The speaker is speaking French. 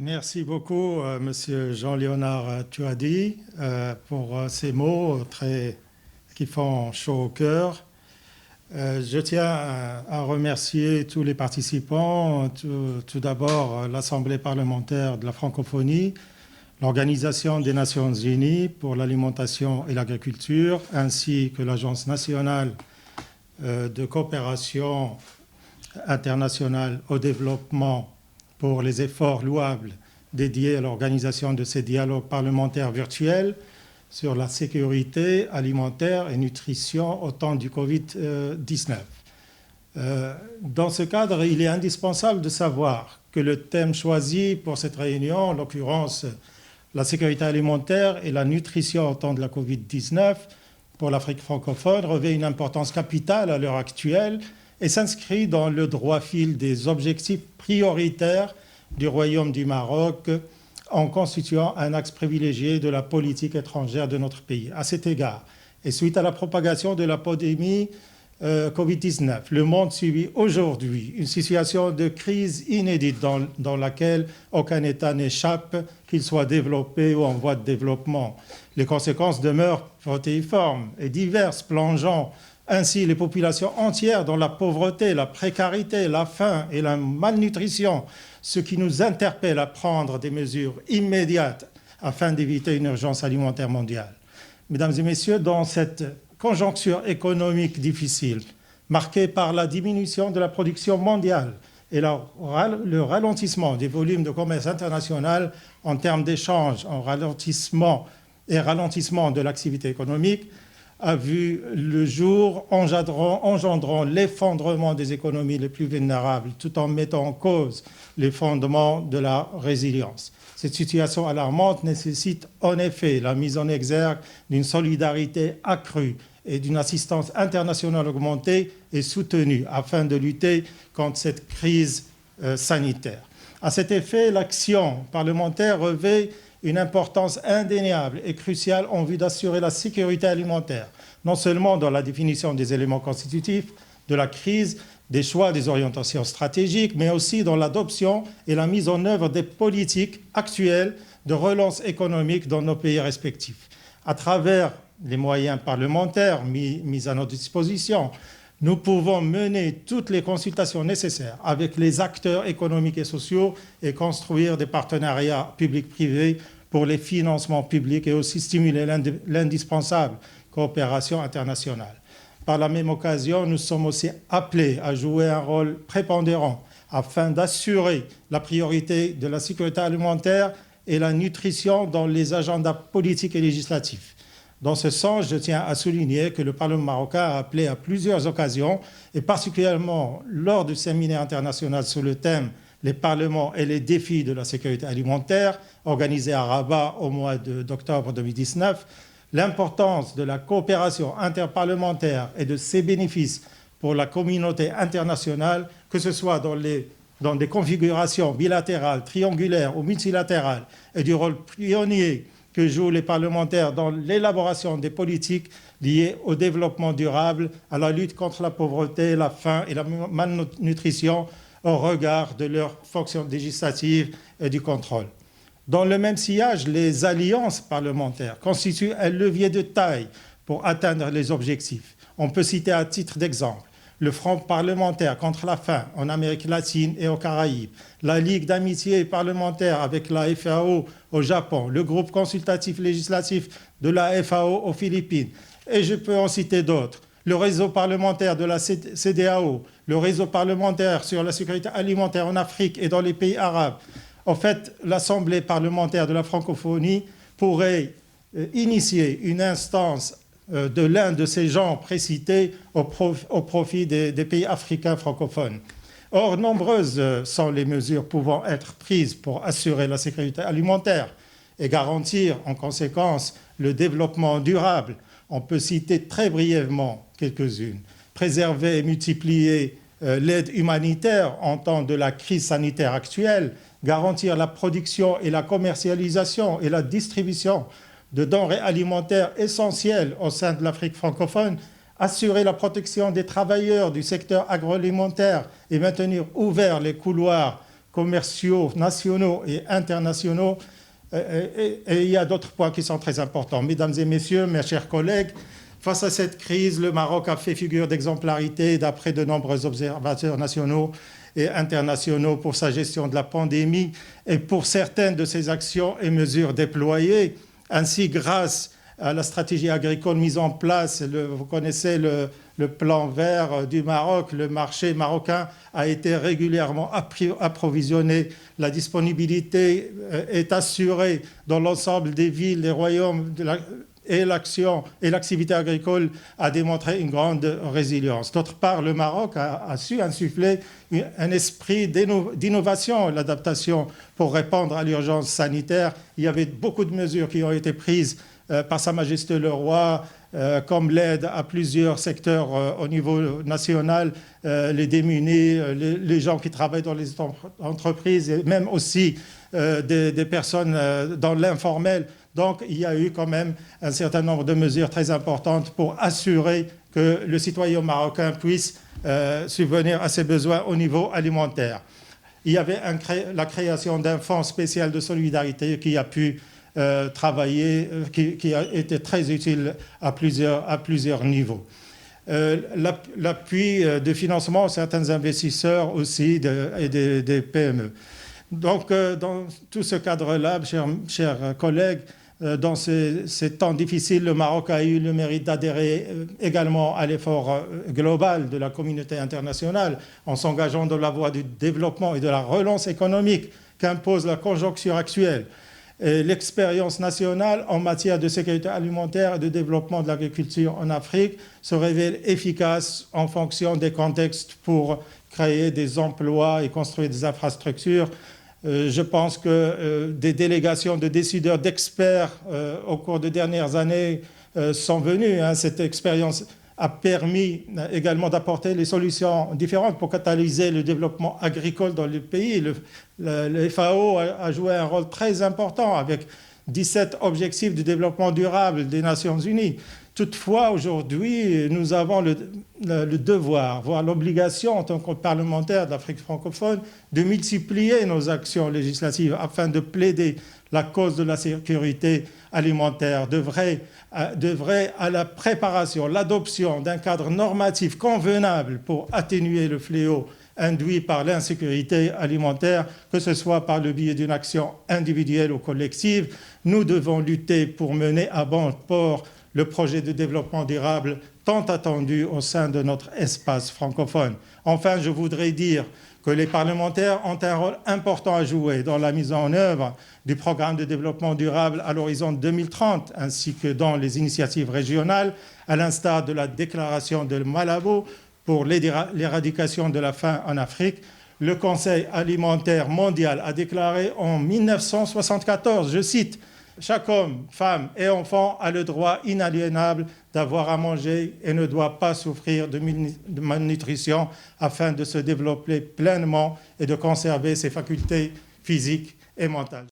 Merci beaucoup, Monsieur Jean-Léonard Tuadi, pour ces mots qui font chaud au cœur. Je tiens à remercier tous les participants, tout d'abord l'Assemblée parlementaire de la francophonie, l'Organisation des Nations Unies pour l'alimentation et l'agriculture, ainsi que l'Agence nationale de coopération internationale au développement pour les efforts louables dédiés à l'organisation de ces dialogues parlementaires virtuels sur la sécurité alimentaire et nutrition au temps du Covid-19. Dans ce cadre, il est indispensable de savoir que le thème choisi pour cette réunion, en l'occurrence la sécurité alimentaire et la nutrition au temps de la Covid-19 pour l'Afrique francophone, revêt une importance capitale à l'heure actuelle et s'inscrit dans le droit fil des objectifs prioritaires du Royaume du Maroc en constituant un axe privilégié de la politique étrangère de notre pays. À cet égard, et suite à la propagation de la pandémie Covid-19, le monde subit aujourd'hui une situation de crise inédite dans laquelle aucun État n'échappe, qu'il soit développé ou en voie de développement. Les conséquences demeurent protéiformes et diverses, plongeant ainsi les populations entières dans la pauvreté, la précarité, la faim et la malnutrition, ce qui nous interpelle à prendre des mesures immédiates afin d'éviter une urgence alimentaire mondiale. Mesdames et messieurs, dans cette conjoncture économique difficile, marquée par la diminution de la production mondiale et le ralentissement des volumes de commerce international en termes d'échanges, ralentissement de l'activité économique, a vu le jour engendrant l'effondrement des économies les plus vulnérables, tout en mettant en cause les fondements de la résilience. Cette situation alarmante nécessite en effet la mise en exergue d'une solidarité accrue et d'une assistance internationale augmentée et soutenue afin de lutter contre cette crise sanitaire. À cet effet, l'action parlementaire revêt une importance indéniable et cruciale en vue d'assurer la sécurité alimentaire, non seulement dans la définition des éléments constitutifs de la crise, des choix, des orientations stratégiques, mais aussi dans l'adoption et la mise en œuvre des politiques actuelles de relance économique dans nos pays respectifs. À travers les moyens parlementaires mis à notre disposition, nous pouvons mener toutes les consultations nécessaires avec les acteurs économiques et sociaux et construire des partenariats publics-privés pour les financements publics et aussi stimuler l'indispensable coopération internationale. Par la même occasion, nous sommes aussi appelés à jouer un rôle prépondérant afin d'assurer la priorité de la sécurité alimentaire et la nutrition dans les agendas politiques et législatifs. Dans ce sens, je tiens à souligner que le Parlement marocain a appelé à plusieurs occasions, et particulièrement lors du séminaire international sur le thème « Les parlements et les défis de la sécurité alimentaire » organisé à Rabat au mois d'octobre 2019, l'importance de la coopération interparlementaire et de ses bénéfices pour la communauté internationale, que ce soit dans des configurations bilatérales, triangulaires ou multilatérales, et du rôle pionnier que jouent les parlementaires dans l'élaboration des politiques liées au développement durable, à la lutte contre la pauvreté, la faim et la malnutrition au regard de leurs fonctions législatives et du contrôle. Dans le même sillage, les alliances parlementaires constituent un levier de taille pour atteindre les objectifs. On peut citer à titre d'exemple le Front parlementaire contre la faim en Amérique latine et aux Caraïbes, la Ligue d'amitié parlementaire avec la FAO au Japon, le groupe consultatif législatif de la FAO aux Philippines, et je peux en citer d'autres, le réseau parlementaire de la CEDEAO, le réseau parlementaire sur la sécurité alimentaire en Afrique et dans les pays arabes. En fait, l'Assemblée parlementaire de la francophonie pourrait initier une instance de l'un de ces genres précités au profit des pays africains francophones. Or, nombreuses sont les mesures pouvant être prises pour assurer la sécurité alimentaire et garantir en conséquence le développement durable. On peut citer très brièvement quelques-unes. Préserver et multiplier l'aide humanitaire en temps de la crise sanitaire actuelle, garantir la production et la commercialisation et la distribution de denrées alimentaires essentielles au sein de l'Afrique francophone, assurer la protection des travailleurs du secteur agroalimentaire et maintenir ouverts les couloirs commerciaux nationaux et internationaux. Et il y a d'autres points qui sont très importants. Mesdames et messieurs, mes chers collègues, face à cette crise, le Maroc a fait figure d'exemplarité d'après de nombreux observateurs nationaux et internationaux pour sa gestion de la pandémie et pour certaines de ses actions et mesures déployées. Ainsi, grâce à la stratégie agricole mise en place, vous connaissez le plan vert du Maroc, le marché marocain a été régulièrement approvisionné, la disponibilité est assurée dans l'ensemble des villes, des royaumes, et l'action et l'activité agricole a démontré une grande résilience. D'autre part, le Maroc a su insuffler un esprit d'innovation, l'adaptation pour répondre à l'urgence sanitaire. Il y avait beaucoup de mesures qui ont été prises par Sa Majesté le Roi, comme l'aide à plusieurs secteurs au niveau national, les démunis, les gens qui travaillent dans les entreprises et même aussi des personnes dans l'informel. Donc, il y a eu quand même un certain nombre de mesures très importantes pour assurer que le citoyen marocain puisse subvenir à ses besoins au niveau alimentaire. Il y avait la création d'un fonds spécial de solidarité qui a pu travailler, qui a été très utile à plusieurs niveaux. L'appui de financement à certains investisseurs aussi et des PME. Donc, dans tout ce cadre-là, chers collègues, dans ces temps difficiles, le Maroc a eu le mérite d'adhérer également à l'effort global de la communauté internationale en s'engageant dans la voie du développement et de la relance économique qu'impose la conjoncture actuelle. L'expérience nationale en matière de sécurité alimentaire et de développement de l'agriculture en Afrique se révèle efficace en fonction des contextes pour créer des emplois et construire des infrastructures. Je pense que des délégations de décideurs, d'experts au cours des dernières années sont venus. Cette expérience a permis également d'apporter les solutions différentes pour catalyser le développement agricole dans le pays. Le FAO a joué un rôle très important avec 17 objectifs de développement durable des Nations Unies. Toutefois, aujourd'hui, nous avons le devoir, voire l'obligation en tant que parlementaires d'Afrique francophone, de multiplier nos actions législatives afin de plaider la cause de la sécurité alimentaire, d'œuvrer à la préparation, l'adoption d'un cadre normatif convenable pour atténuer le fléau induit par l'insécurité alimentaire, que ce soit par le biais d'une action individuelle ou collective. Nous devons lutter pour mener à bon port le projet de développement durable tant attendu au sein de notre espace francophone. Enfin, je voudrais dire que les parlementaires ont un rôle important à jouer dans la mise en œuvre du programme de développement durable à l'horizon 2030, ainsi que dans les initiatives régionales, à l'instar de la déclaration de Malabo pour l'éradication de la faim en Afrique. Le Conseil alimentaire mondial a déclaré en 1974, je cite, « Chaque homme, femme et enfant a le droit inaliénable d'avoir à manger et ne doit pas souffrir de malnutrition afin de se développer pleinement et de conserver ses facultés physiques et mentales. »